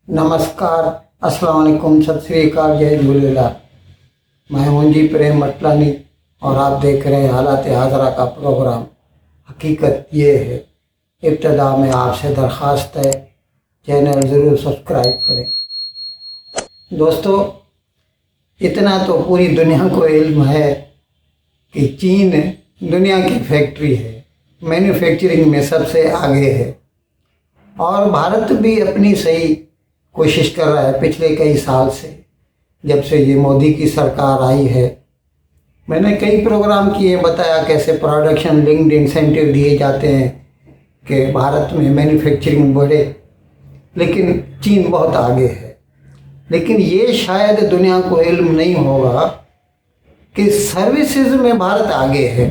नमस्कार, अस्सलाम वालेकुम, सत श्री अकाल, जय झूलेलाल। मैं मुंजी प्रेम मटलानी और आप देख रहे हैं हालात हाजरा का प्रोग्राम। हकीकत ये है, इब्तदा में आपसे दरख्वास्त है चैनल ज़रूर सब्सक्राइब करें। दोस्तों, इतना तो पूरी दुनिया को इल्म है कि चीन दुनिया की फैक्ट्री है, मैन्युफैक्चरिंग में सबसे आगे है और भारत भी अपनी सही कोशिश कर रहा है पिछले कई साल से। जब से ये मोदी की सरकार आई है, मैंने कई प्रोग्राम किए, बताया कैसे प्रोडक्शन लिंक्ड इंसेंटिव दिए जाते हैं कि भारत में मैन्युफैक्चरिंग बढ़े, लेकिन चीन बहुत आगे है। लेकिन ये शायद दुनिया को इल्म नहीं होगा कि सर्विसेज में भारत आगे है।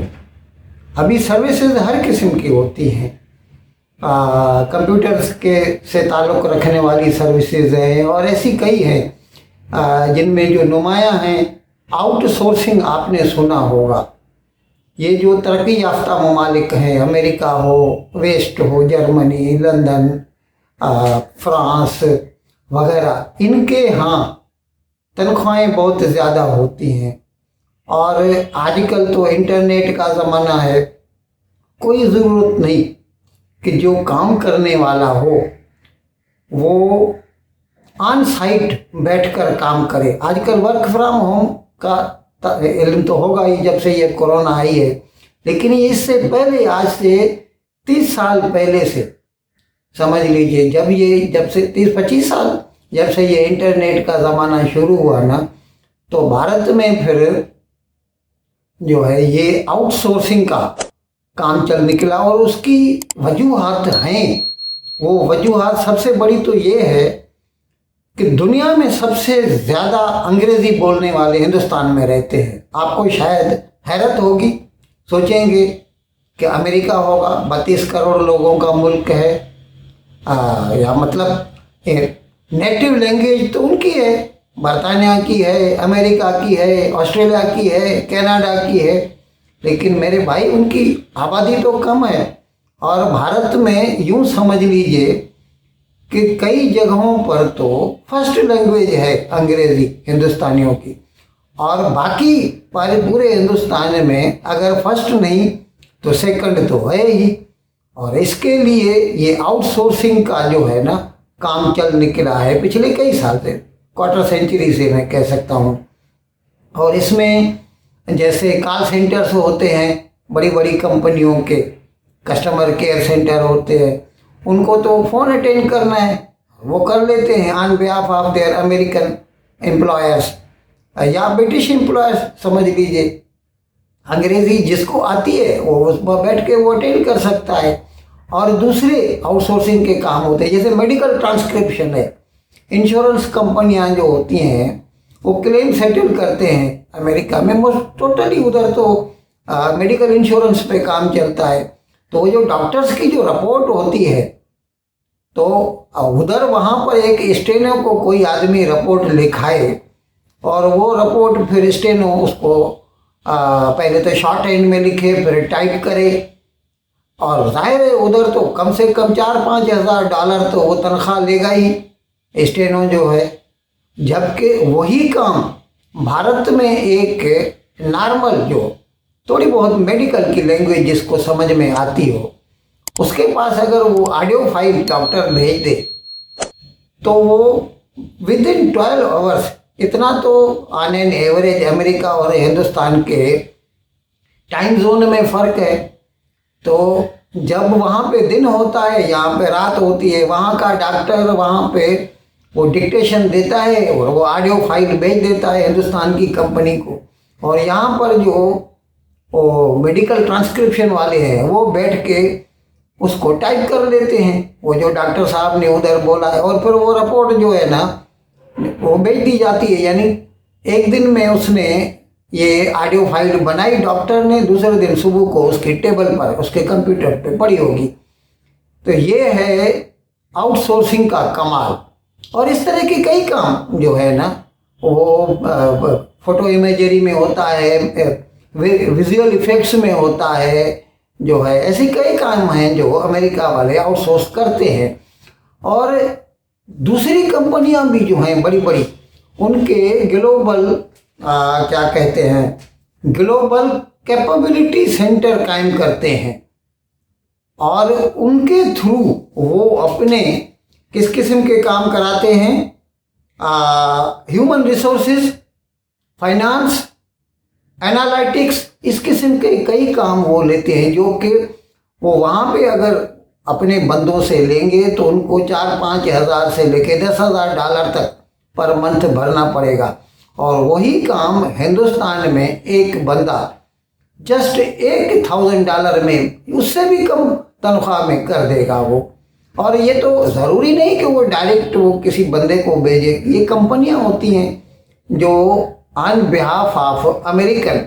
अभी सर्विसेज हर किस्म की होती हैं, कंप्यूटर्स के से ताल्लुक़ रखने वाली सर्विसेज हैं और ऐसी कई हैं जिनमें जो नुमायाँ हैं आउटसोर्सिंग आपने सुना होगा। ये जो तरक्की याफ्ता ममालिक हैं, अमेरिका हो, वेस्ट हो, जर्मनी, लंदन, फ्रांस वगैरह, इनके यहाँ तनख्वाहें बहुत ज़्यादा होती हैं और आजकल तो इंटरनेट का ज़माना है। कोई ज़रूरत नहीं कि जो काम करने वाला हो वो ऑन साइट बैठकर काम करे। आजकल वर्क फ्रॉम होम का इल्म तो होगा ही जब से ये कोरोना आई है, लेकिन इससे पहले, आज से 30 साल पहले से समझ लीजिए, जब से 30-25 साल जब से ये इंटरनेट का ज़माना शुरू हुआ ना, तो भारत में फिर जो है ये आउटसोर्सिंग का काम चल निकला और उसकी वजूहात हैं। वो वजूहात सबसे बड़ी तो ये है कि दुनिया में सबसे ज़्यादा अंग्रेज़ी बोलने वाले हिंदुस्तान में रहते हैं। आपको शायद हैरत होगी, सोचेंगे कि अमेरिका होगा, 32 करोड़ लोगों का मुल्क है, या मतलब नेटिव लैंग्वेज तो उनकी है, बरतानिया की है, अमेरिका की है, ऑस्ट्रेलिया की है, कनाडा की है, लेकिन मेरे भाई उनकी आबादी तो कम है। और भारत में यूँ समझ लीजिए कि कई जगहों पर तो फर्स्ट लैंग्वेज है अंग्रेज़ी हिंदुस्तानियों की, और बाकी पूरे हिंदुस्तान में अगर फर्स्ट नहीं तो सेकंड तो है ही। और इसके लिए ये आउटसोर्सिंग का जो है ना काम चल निकला है पिछले कई साल से, क्वार्टर सेंचुरी से मैं कह सकता हूँ। और इसमें जैसे कॉल सेंटर्स होते हैं, बड़ी बड़ी कंपनियों के कस्टमर केयर सेंटर होते हैं, उनको तो फ़ोन अटेंड करना है, वो कर लेते हैं on behalf of their American employers या ब्रिटिश एम्प्लॉयर्स, समझ लीजिए। अंग्रेज़ी जिसको आती है वो उस पर बैठ के वो अटेंड कर सकता है। और दूसरे आउटसोर्सिंग के काम होते हैं, जैसे मेडिकल ट्रांसक्रिप्शन है। इंश्योरेंस कंपनियां जो होती हैं वो क्लेम सेटल करते हैं अमेरिका में, मोस्ट टोटली उधर तो मेडिकल इंश्योरेंस पे काम चलता है। तो वो जो डॉक्टर्स की जो रिपोर्ट होती है, तो उधर वहाँ पर एक स्टेनो को कोई आदमी रिपोर्ट लिखाए और वो रिपोर्ट फिर स्टेनो उसको पहले तो शॉर्ट हैंड में लिखे, फिर टाइप करे, और जाहिर है उधर तो कम से कम 4-5 हज़ार डॉलर तो वो तनख्वाह लेगा ही स्टेनो जो है। जबकि वही काम भारत में एक नॉर्मल जो थोड़ी बहुत मेडिकल की लैंग्वेज जिसको समझ में आती हो, उसके पास अगर वो ऑडियो फाइल डॉक्टर भेज दे तो वो विद इन 12 आवर्स, इतना तो ऑन एन एवरेज अमेरिका और हिंदुस्तान के टाइम जोन में फ़र्क है। तो जब वहाँ पे दिन होता है, यहाँ पे रात होती है, वहाँ का डॉक्टर वहाँ पे वो डिक्टेशन देता है और वो ऑडियो फाइल भेज देता है हिंदुस्तान की कंपनी को, और यहाँ पर जो वो मेडिकल ट्रांसक्रिप्शन वाले हैं वो बैठ के उसको टाइप कर लेते हैं, वो जो डॉक्टर साहब ने उधर बोला है, और फिर वो रिपोर्ट जो है ना वो भेज दी जाती है। यानी एक दिन में उसने ये ऑडियो फाइल बनाई डॉक्टर ने, दूसरे दिन सुबह को उसके टेबल पर, उसके कंप्यूटर पे पड़ी होगी। तो ये है आउटसोर्सिंग का कमाल। और इस तरह के कई काम जो है ना, वो फोटो इमेजरी में होता है, विजुअल इफेक्ट्स में होता है, जो है ऐसे कई काम हैं जो अमेरिका वाले आउटसोर्स करते हैं। और दूसरी कंपनियां भी जो हैं बड़ी बड़ी, उनके ग्लोबल क्या कहते हैं, ग्लोबल कैपेबिलिटी सेंटर कायम करते हैं और उनके थ्रू वो अपने किस किस्म के काम कराते हैं, ह्यूमन रिसोर्सेज, फाइनेंस, एनालिटिक्स, इस किस्म के कई काम वो लेते हैं, जो कि वो वहाँ पे अगर अपने बंदों से लेंगे तो उनको 4-5 हज़ार से लेके $10,000 तक पर मंथ भरना पड़ेगा। और वही काम हिंदुस्तान में एक बंदा जस्ट $1,000 में, उससे भी कम तनख्वाह में कर देगा वो। और ये तो ज़रूरी नहीं कि वो डायरेक्ट वो किसी बंदे को भेजे, ये कंपनियां होती हैं जो on behalf of American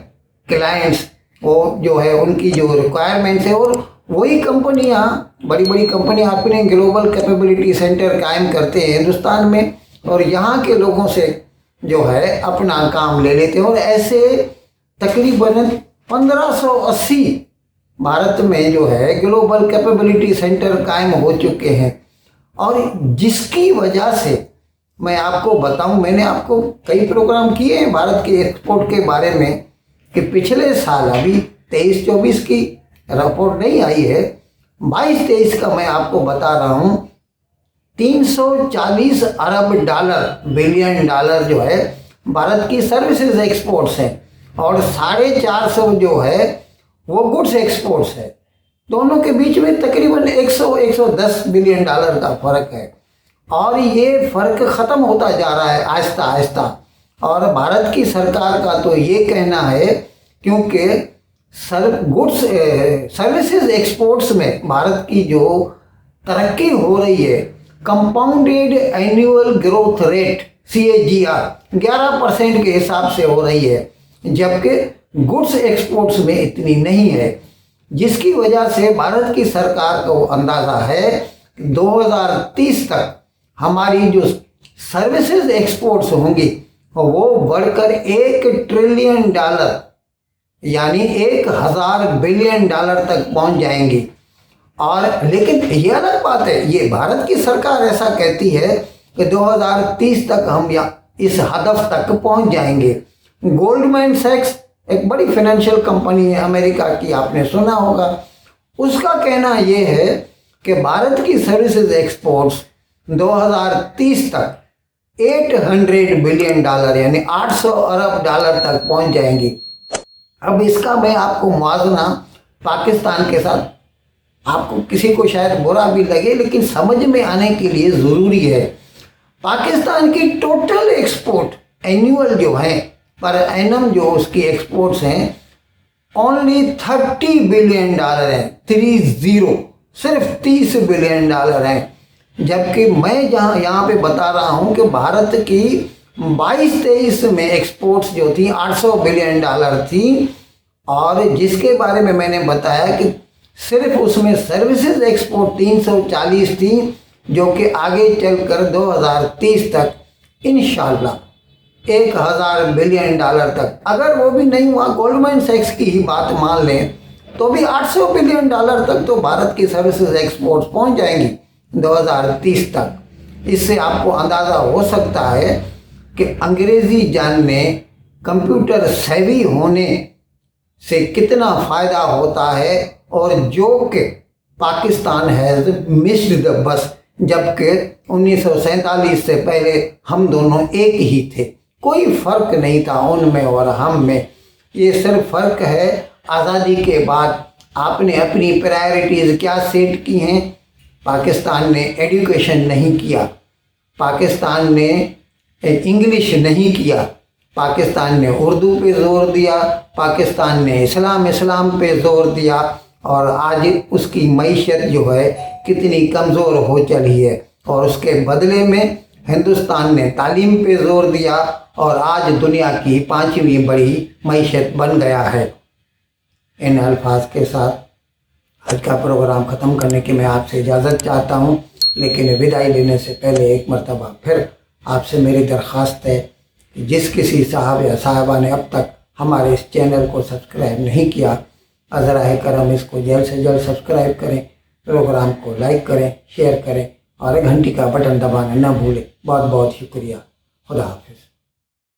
clients, वो जो है उनकी जो रिक्वायरमेंट्स है, और वही कंपनियां, बड़ी बड़ी कंपनियां अपने ग्लोबल कैपेबिलिटी सेंटर कायम करते हैं हिंदुस्तान में और यहाँ के लोगों से जो है अपना काम ले लेते हैं। और ऐसे तकरीबन 1580 भारत में जो है ग्लोबल कैपेबिलिटी सेंटर कायम हो चुके हैं। और जिसकी वजह से मैं आपको बताऊं, मैंने आपको कई प्रोग्राम किए हैं भारत के एक्सपोर्ट के बारे में कि पिछले साल, अभी 23-24 की रिपोर्ट नहीं आई है, 22-23 का मैं आपको बता रहा हूं, $340 अरब बिलियन डॉलर जो है भारत की सर्विसेज एक्सपोर्ट्स हैं और 450 जो है वो गुड्स एक्सपोर्ट्स है। दोनों के बीच में तकरीबन 100-110 बिलियन डॉलर का फ़र्क है और ये फ़र्क ख़त्म होता जा रहा है आहिस्ता आहिस्ता। और भारत की सरकार का तो ये कहना है, क्योंकि गुड्स सर्विसेज एक्सपोर्ट्स में भारत की जो तरक्की हो रही है, compounded annual growth rate CAGR 11% के हिसाब से हो रही है, जबकि गुड्स एक्सपोर्ट्स में इतनी नहीं है, जिसकी वजह से भारत की सरकार को अंदाज़ा है 2030 तक हमारी जो सर्विसेज एक्सपोर्ट्स होंगी वो बढ़कर $1 ट्रिलियन यानी 1000 बिलियन डॉलर तक पहुंच जाएंगी। और लेकिन ये अलग बात है, ये भारत की सरकार ऐसा कहती है कि 2030 तक हम इस हदफ तक पहुंच जाएंगे। गोल्डमैन सैक्स एक बड़ी फाइनेंशियल कंपनी है अमेरिका की, आपने सुना होगा, उसका कहना ये है कि भारत की सर्विसेज एक्सपोर्ट्स 2030 तक $800 बिलियन यानी 800 अरब डॉलर तक पहुंच जाएंगी। अब इसका मैं आपको मुआवजा पाकिस्तान के साथ, आपको किसी को शायद बुरा भी लगे लेकिन समझ में आने के लिए ज़रूरी है। पाकिस्तान की टोटल एक्सपोर्ट एनुअल जो है, पर एनम जो उसकी एक्सपोर्ट्स हैं, ओनली $30 बिलियन हैं, 30, सिर्फ $30 बिलियन हैं। जबकि मैं यहाँ पे बता रहा हूँ कि भारत की 22-23 में एक्सपोर्ट्स जो थी $800 बिलियन थी, और जिसके बारे में मैंने बताया कि सिर्फ उसमें सर्विसेज एक्सपोर्ट 340 थी, जो कि आगे चलकर 2030 तक इंशाल्लाह 1000 बिलियन तक, अगर वो भी नहीं हुआ, गोल्डमैन सैक्स की ही बात मान लें, तो भी $800 बिलियन तक तो भारत की सर्विसेज एक्सपोर्ट्स पहुंच जाएंगी 2030 तक। इससे आपको अंदाज़ा हो सकता है कि अंग्रेज़ी जानने, कंप्यूटर सेवी होने से कितना फ़ायदा होता है, और जो कि Pakistan has missed the bus, जबकि 1947 से पहले हम दोनों एक ही थे, कोई फ़र्क नहीं था उनमें और हम में। ये सिर्फ फ़र्क है आज़ादी के बाद आपने अपनी प्रायोरिटीज़ क्या सेट की हैं। पाकिस्तान ने एजुकेशन नहीं किया, पाकिस्तान ने इंग्लिश नहीं किया, पाकिस्तान ने उर्दू पे ज़ोर दिया, पाकिस्तान ने इस्लाम पे ज़ोर दिया, और आज उसकी मईशत जो है कितनी कमज़ोर हो चली है। और उसके बदले में हिंदुस्तान ने तालीम पे ज़ोर दिया और आज दुनिया की 5वीं बड़ी मईशत बन गया है। इन अल्फाज के साथ आज का प्रोग्राम ख़त्म करने की मैं आपसे इजाज़त चाहता हूँ, लेकिन विदाई लेने से पहले एक मरतबा फिर आपसे मेरी दरख्वास्त है कि जिस किसी साहब या साहबा ने अब तक हमारे इस चैनल को सब्सक्राइब नहीं किया, अज़राए करम इसको जल्द से जल्द सब्सक्राइब करें, प्रोग्राम को लाइक करें, शेयर करें। और घंटी का बटन दबाना ना भूलें। बहुत बहुत शुक्रिया। खुदा हाफिज़।